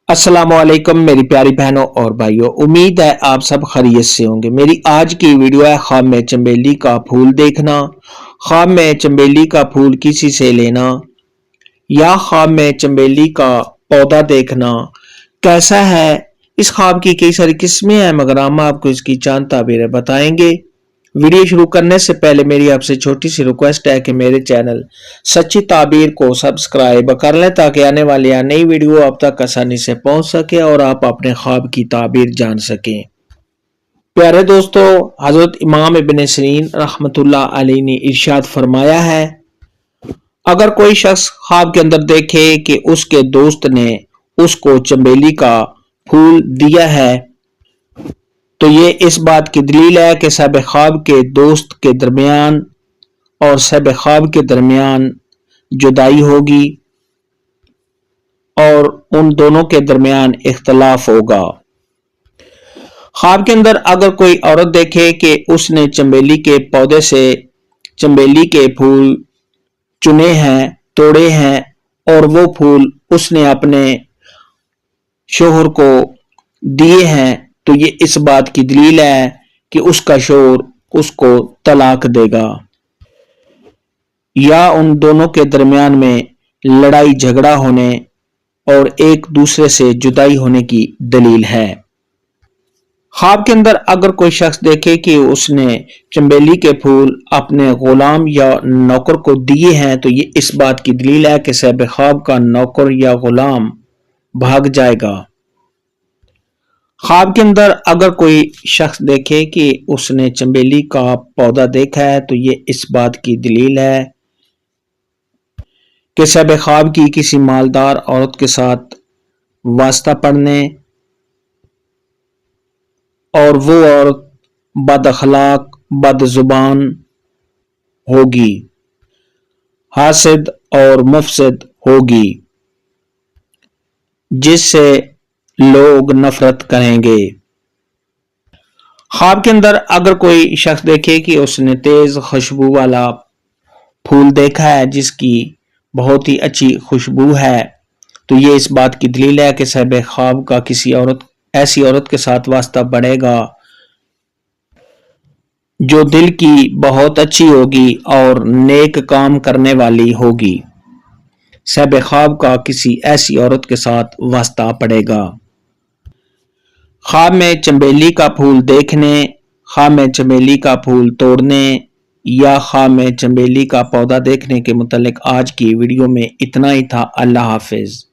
अस्सलाम वालेकुम मेरी प्यारी बहनों और भाइयों, उम्मीद है आप सब खैरियत से होंगे। मेरी आज की वीडियो है ख्वाब में चंबेली का फूल देखना, ख्वाब में चंबेली का फूल किसी से लेना या ख्वाब में चंबेली का पौधा देखना कैसा है। इस ख्वाब की कई सारी किस्में हैं, मगर हम आपको इसकी चंद ताबीरें बताएंगे। वीडियो शुरू करने से पहले मेरी आपसे छोटी सी रिक्वेस्ट है कि मेरे चैनल सच्ची ताबीर को सब्सक्राइब कर लें ताकि आने वाली नई वीडियो आप तक आसानी से पहुंच सके और आप अपने ख्वाब की ताबीर जान सकें। प्यारे दोस्तों, हजरत इमाम इब्न सीरीन रहमतुल्लाह अलैहि ने इरशाद फरमाया है, अगर कोई शख्स ख्वाब के अंदर देखे कि उसके दोस्त ने उसको चंबेली का फूल दिया है तो ये इस बात की दलील है कि साहिब ख्वाब के दोस्त के दरमियान और साहिब ख्वाब के दरमियान जुदाई होगी और उन दोनों के दरमियान इख्तलाफ होगा। ख्वाब के अंदर अगर कोई औरत देखे कि उसने चंबेली के पौधे से चंबेली के फूल चुने हैं, तोड़े हैं और वो फूल उसने अपने शोहर को दिए हैं, तो ये इस बात की दलील है कि उसका शोहर उसको तलाक देगा या उन दोनों के दरमियान में लड़ाई झगड़ा होने और एक दूसरे से जुदाई होने की दलील है। ख्वाब के अंदर अगर कोई शख्स देखे कि उसने चंबेली के फूल अपने गुलाम या नौकर को दिए हैं तो ये इस बात की दलील है कि साहिब ख्वाब का नौकर या गुलाम भाग जाएगा। ख्वाब के अंदर अगर कोई शख्स देखे कि उसने चंबेली का पौधा देखा है तो ये इस बात की दलील है कि साहिब ख्वाब की किसी मालदार औरत के साथ वास्ता पड़ने और वो औरत बद अखलाक बद जुबान होगी, हासिद और मुफसिद होगी, जिससे लोग नफरत करेंगे। ख्वाब के अंदर अगर कोई शख्स देखे कि उसने तेज खुशबू वाला फूल देखा है जिसकी बहुत ही अच्छी खुशबू है तो ये इस बात की दलील है कि साहिब ख्वाब का किसी ऐसी औरत के साथ वास्ता बढ़ेगा जो दिल की बहुत अच्छी होगी और नेक काम करने वाली होगी। साहिब ख्वाब का किसी ऐसी औरत के साथ वास्ता पड़ेगा। ख्वाब में चंबेली का फूल देखने, ख्वाब में चंबेली का फूल तोड़ने या ख्वाब में चंबेली का पौधा देखने के मुतालिक आज की वीडियो में इतना ही था। अल्लाह हाफिज।